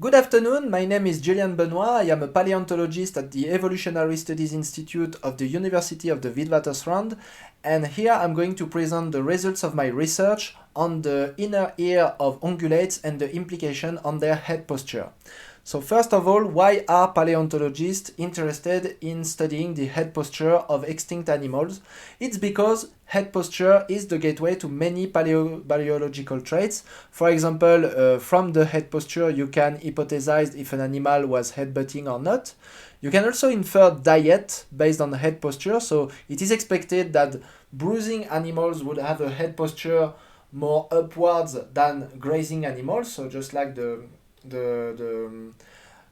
Good afternoon, my name is Julian Benoit. I am a paleontologist at the Evolutionary Studies Institute of the University of the Witwatersrand, and here I'm going to present the results of my research on the inner ear of ungulates and the implication on their head posture. So first of all, why are paleontologists interested in studying the head posture of extinct animals? It's because head posture is the gateway to many biological traits. For example, from the head posture you can hypothesize if an animal was headbutting or not. You can also infer diet based on head posture, so it is expected that bruising animals would have a head posture more upwards than grazing animals, so just like the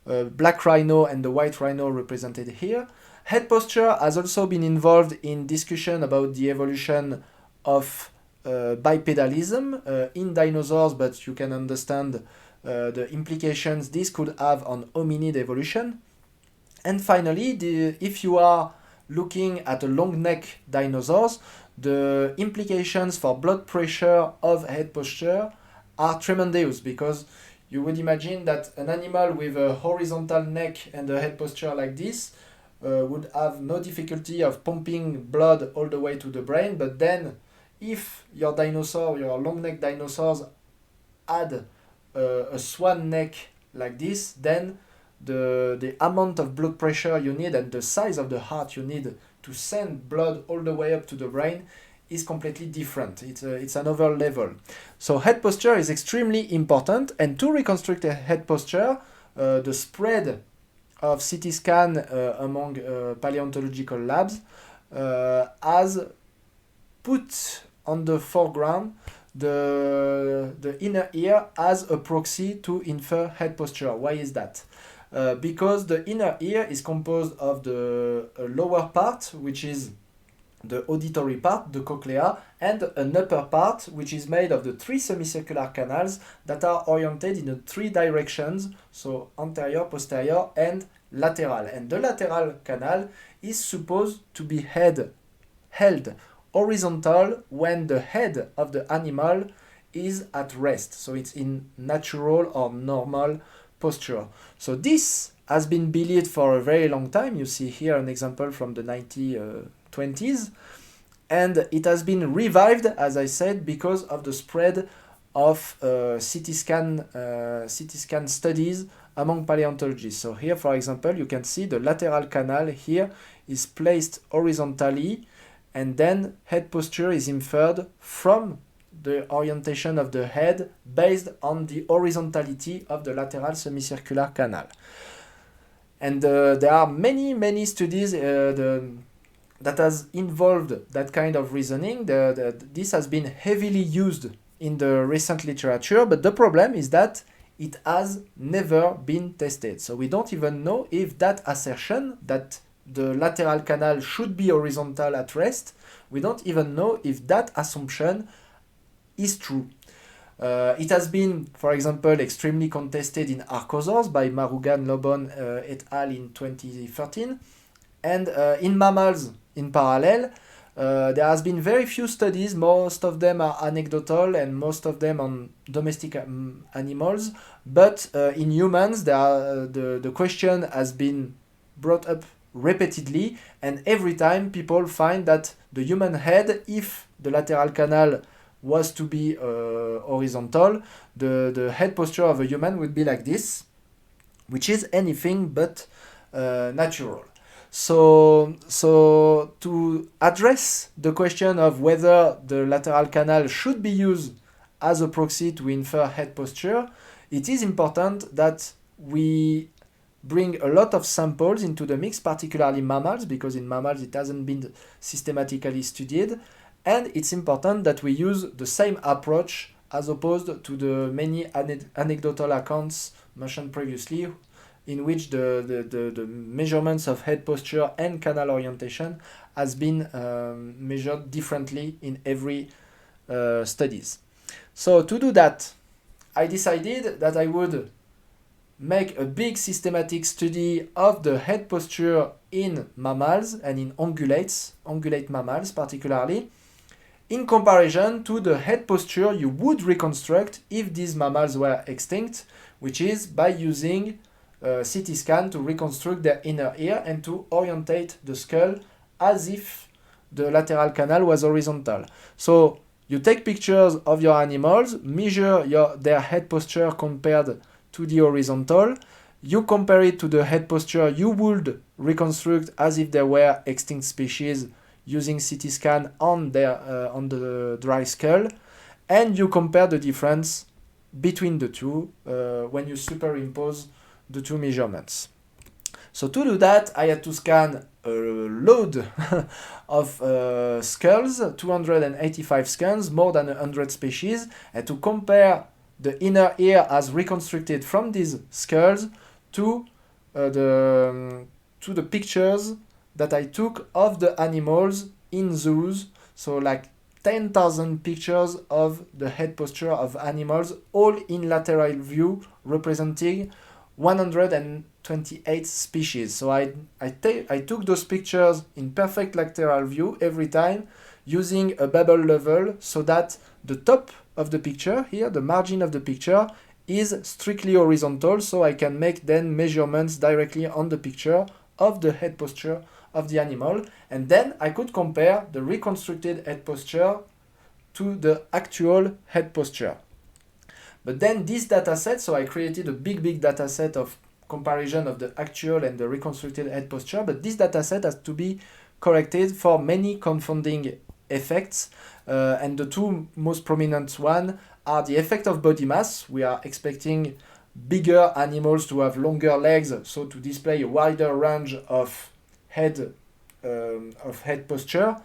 black rhino and the white rhino represented here. Head posture has also been involved in discussion about the evolution of bipedalism in dinosaurs, but you can understand the implications this could have on hominid evolution. And finally, if you are looking at a long neck dinosaurs, the implications for blood pressure of head posture are tremendous, because you would imagine that an animal with a horizontal neck and a head posture like this would have no difficulty of pumping blood all the way to the brain, but then if your dinosaur, your long neck dinosaurs had a swan neck like this, then the amount of blood pressure you need and the size of the heart you need to send blood all the way up to the brain is completely different. It's another level. So head posture is extremely important, and to reconstruct a head posture, the spread of CT scan among paleontological labs has put on the foreground the inner ear as a proxy to infer head posture. Why is that? Because the inner ear is composed of the lower part, which is the auditory part, the cochlea, and an upper part, which is made of the three semicircular canals that are oriented in the three directions, so anterior, posterior, and lateral. And the lateral canal is supposed to be held horizontal when the head of the animal is at rest, so it's in natural or normal posture. So this has been believed for a very long time. You see here an example from the 1920s, and it has been revived, as I said, because of the spread of CT scan studies among paleontologists. So here, for example, you can see the lateral canal here is placed horizontally, and then head posture is inferred from the orientation of the head based on the horizontality of the lateral semicircular canal. And there are many studies that has involved that kind of reasoning. This has been heavily used in the recent literature, but the problem is that it has never been tested. So we don't even know if that assertion that the lateral canal should be horizontal at rest, we don't even know if that assumption is true. It has been, for example, extremely contested in archosaurs by Marugan, Lobon et al. In 2013. And in mammals, in parallel, there has been very few studies. Most of them are anecdotal and most of them on domestic animals. But in humans, the question has been brought up repeatedly, and every time people find that the human head, if the lateral canal was to be horizontal, the head posture of a human would be like this, which is anything but natural. So to address the question of whether the lateral canal should be used as a proxy to infer head posture, it is important that we bring a lot of samples into the mix, particularly mammals, because in mammals it hasn't been systematically studied. And it's important that we use the same approach as opposed to the many anecdotal accounts mentioned previously, in which the measurements of head posture and canal orientation has been measured differently in every studies. So to do that, I decided that I would make a big systematic study of the head posture in mammals and in ungulate mammals particularly, in comparison to the head posture you would reconstruct if these mammals were extinct, which is by using CT scan to reconstruct their inner ear and to orientate the skull as if the lateral canal was horizontal. So you take pictures of your animals, measure their head posture compared to the horizontal, you compare it to the head posture you would reconstruct as if they were extinct species using CT scan on the dry skull, and you compare the difference between the two when you superimpose the two measurements. So to do that, I had to scan a load of skulls, 285 scans, more than 100 species, and to compare the inner ear as reconstructed from these skulls to the pictures that I took of the animals in zoos. So like 10,000 pictures of the head posture of animals, all in lateral view, representing 128 species. So I took those pictures in perfect lateral view every time, using a bubble level so that the top of the picture here, the margin of the picture, is strictly horizontal, so I can make then measurements directly on the picture of the head posture of the animal, and then I could compare the reconstructed head posture to the actual head posture. But then this data set, so I created a big data set of comparison of the actual and the reconstructed head posture, but this data set has to be corrected for many confounding effects, and the two most prominent ones are the effect of body mass. We are expecting bigger animals to have longer legs, so to display a wider range of head posture,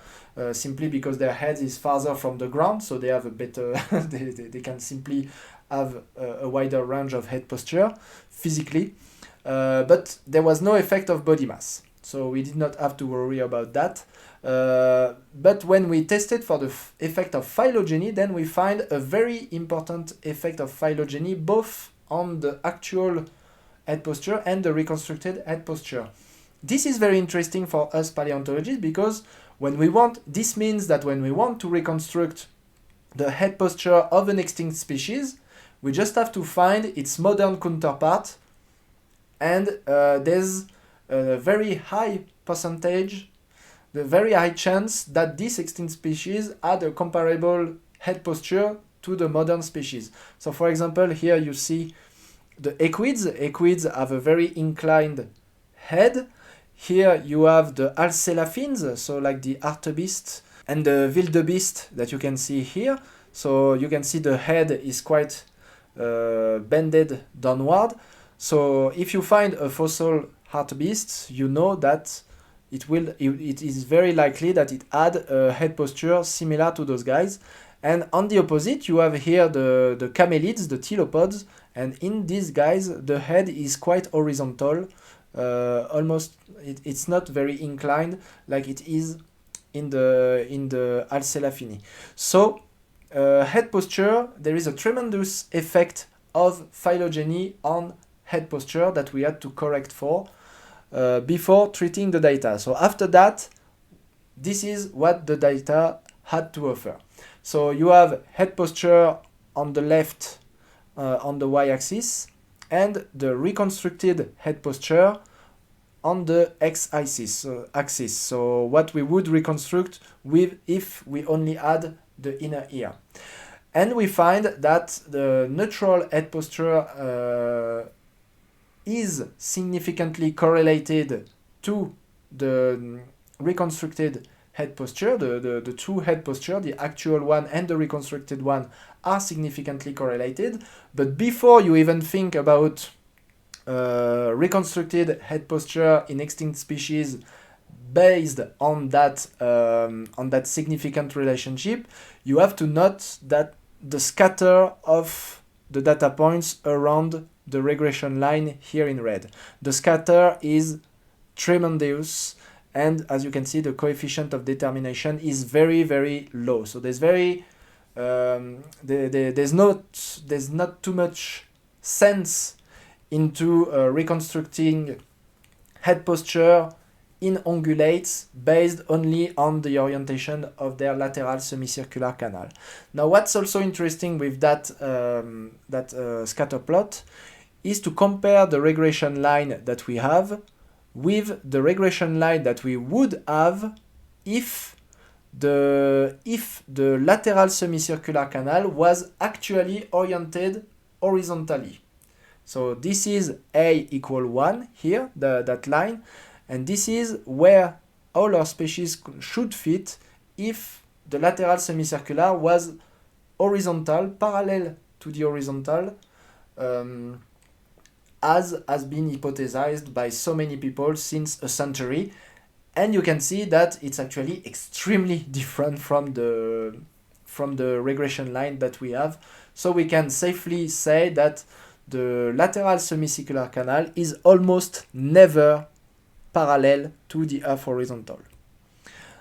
simply because their head is farther from the ground, so they have a better they can simply have a wider range of head posture physically, but there was no effect of body mass, so we did not have to worry about that. But when we tested for the effect of phylogeny, then we find a very important effect of phylogeny both on the actual head posture and the reconstructed head posture. This is very interesting for us paleontologists, because this means that when we want to reconstruct the head posture of an extinct species, we just have to find its modern counterpart, and there's a very high percentage, the very high chance that this extinct species had a comparable head posture to the modern species. So for example, here you see the equids. Equids have a very inclined head. Here you have the alcelaphines, so like the hartebeest and the wildebeest that you can see here. So you can see the head is quite bended downward. So if you find a fossil hartebeest, you know that it is very likely that it had a head posture similar to those guys. And on the opposite, you have here the camelids, the telopods, and in these guys, the head is quite horizontal. It's not very inclined like it is in the alcelaphini. So head posture, there is a tremendous effect of phylogeny on head posture that we had to correct for before treating the data. So after that, this is what the data had to offer. So you have head posture on the left on the y-axis, and the reconstructed head posture on the x-axis. So what we would reconstruct with if we only had the inner ear. And we find that the natural head posture is significantly correlated to the reconstructed head posture. The two head posture, the actual one and the reconstructed one, are significantly correlated. But before you even think about reconstructed head posture in extinct species based on that significant relationship, you have to note that the scatter of the data points around the regression line here in red. The scatter is tremendous, and as you can see, the coefficient of determination is very, very low. So there's not too much sense into reconstructing head posture in ungulates based only on the orientation of their lateral semicircular canal. Now, what's also interesting with that scatter plot is to compare the regression line that we have with the regression line that we would have if the lateral semicircular canal was actually oriented horizontally. So this is A equal 1 here, that line, and this is where all our species should fit if the lateral semicircular was horizontal, parallel to the horizontal, as has been hypothesized by so many people since a century. And you can see that it's actually extremely different from the regression line that we have. So we can safely say that the lateral semicircular canal is almost never parallel to the half horizontal.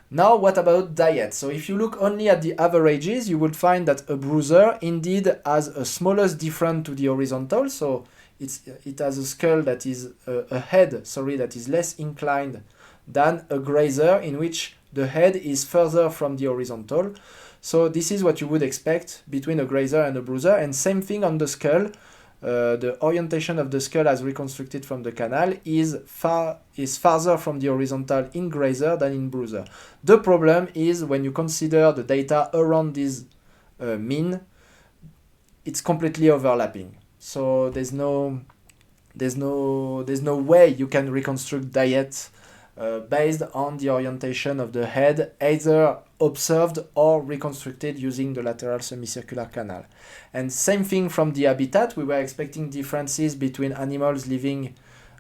Now, what about diet? So if you look only at the averages, you would find that a bruiser indeed has a smallest difference to the horizontal. So it has a skull that is a head that is less inclined than a grazer, in which the head is further from the horizontal. So this is what you would expect between a grazer and a bruiser. And same thing on the skull. The orientation of the skull as reconstructed from the canal is farther from the horizontal in grazer than in bruiser. The problem is when you consider the data around this mean, it's completely overlapping. So there's no way you can reconstruct diet based on the orientation of the head, either observed or reconstructed using the lateral semicircular canal. And same thing from the habitat. We were expecting differences between animals living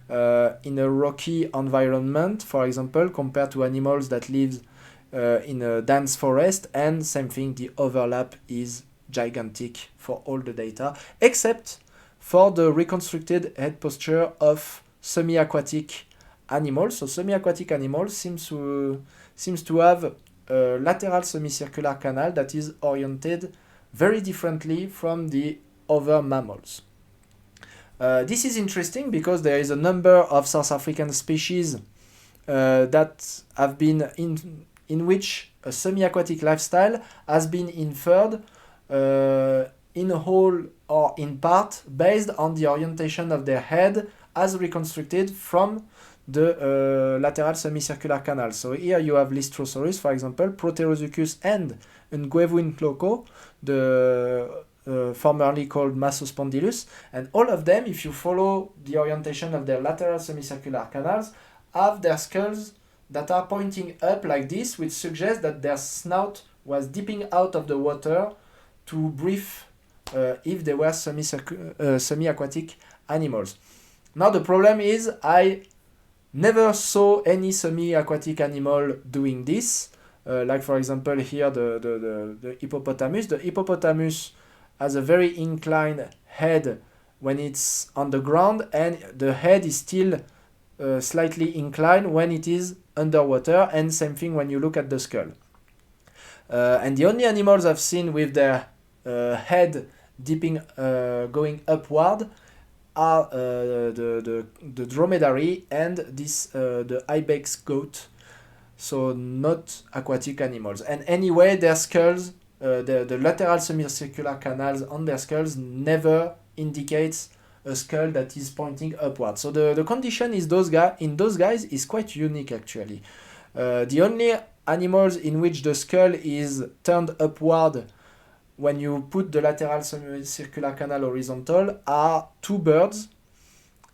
in a rocky environment, for example, compared to animals that live in a dense forest, and same thing, the overlap is gigantic for all the data, except for the reconstructed head posture of semi-aquatic animals. So semi-aquatic animals seems to have a lateral semicircular canal that is oriented very differently from the other mammals. This is interesting because there is a number of South African species that have been in which a semi-aquatic lifestyle has been inferred in whole or in part based on the orientation of their head as reconstructed from the lateral semicircular canal. So here you have Lystrosaurus, for example, Proterosuchus and Nguevu-Nhloko, the formerly called Massospondylus, and all of them, if you follow the orientation of their lateral semicircular canals, have their skulls that are pointing up like this, which suggests that their snout was dipping out of the water to breathe if they were semi-aquatic animals. Now the problem is I never saw any semi-aquatic animal doing this. Like for example here the hippopotamus. The hippopotamus has a very inclined head when it's on the ground, and the head is still slightly inclined when it is underwater, and same thing when you look at the skull. And the only animals I've seen with their head dipping, going upward, are the dromedary and the ibex goat, so not aquatic animals. And anyway, their skulls, the lateral semicircular canals on their skulls never indicates a skull that is pointing upward. So the condition is in those guys is quite unique actually. The only animals in which the skull is turned upward when you put the lateral semicircular canal horizontal are two birds.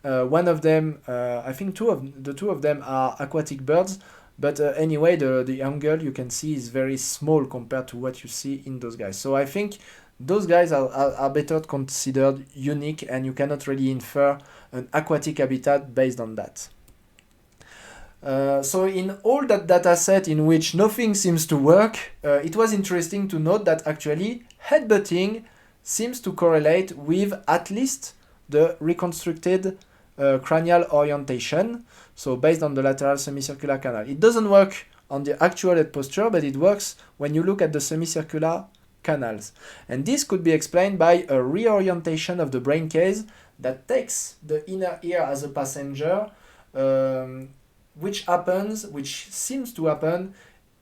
One of them, I think two of them are aquatic birds, but anyway, the angle you can see is very small compared to what you see in those guys. So I think those guys are better considered unique, and you cannot really infer an aquatic habitat based on that. So in all that data set in which nothing seems to work, it was interesting to note that actually headbutting seems to correlate with at least the reconstructed cranial orientation, so based on the lateral semicircular canal. It doesn't work on the actual head posture, but it works when you look at the semicircular canals. And this could be explained by a reorientation of the brain case that takes the inner ear as a passenger, which seems to happen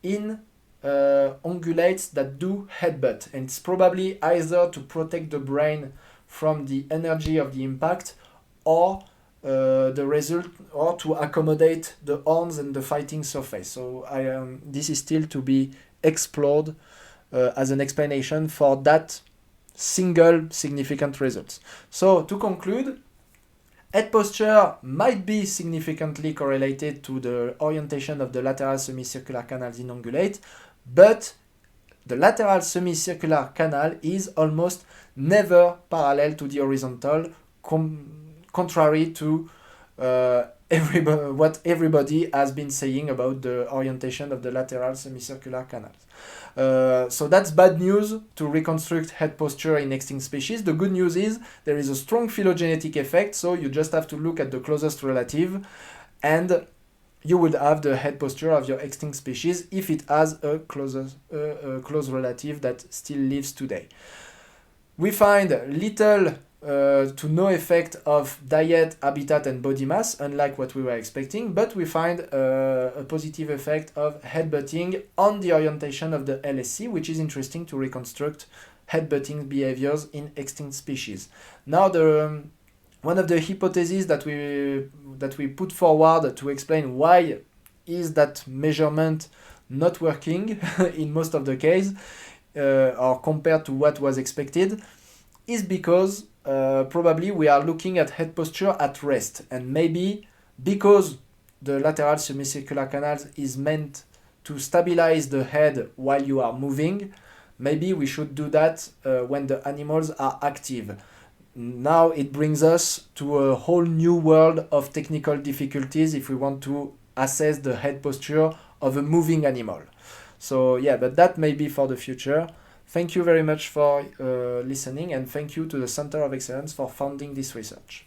in ungulates that do headbutt. And it's probably either to protect the brain from the energy of the impact, or the result, or to accommodate the horns and the fighting surface. So this is still to be explored as an explanation for that single significant result. So to conclude, head posture might be significantly correlated to the orientation of the lateral semicircular canals in ungulate, but the lateral semicircular canal is almost never parallel to the horizontal, contrary to what everybody has been saying about the orientation of the lateral semicircular canals. So that's bad news to reconstruct head posture in extinct species. The good news is there is a strong phylogenetic effect, so you just have to look at the closest relative and you would have the head posture of your extinct species if it has a close relative that still lives today. We find little to no effect of diet, habitat, and body mass, unlike what we were expecting, but we find a positive effect of headbutting on the orientation of the LSC, which is interesting to reconstruct headbutting behaviors in extinct species. Now, one of the hypotheses that we put forward to explain why is that measurement not working in most of the case, or compared to what was expected, is because probably we are looking at head posture at rest, and maybe because the lateral semicircular canals is meant to stabilize the head while you are moving, maybe we should do that when the animals are active. Now it brings us to a whole new world of technical difficulties if we want to assess the head posture of a moving animal. So yeah, but that may be for the future. Thank you very much for listening, and thank you to the Center of Excellence for funding this research.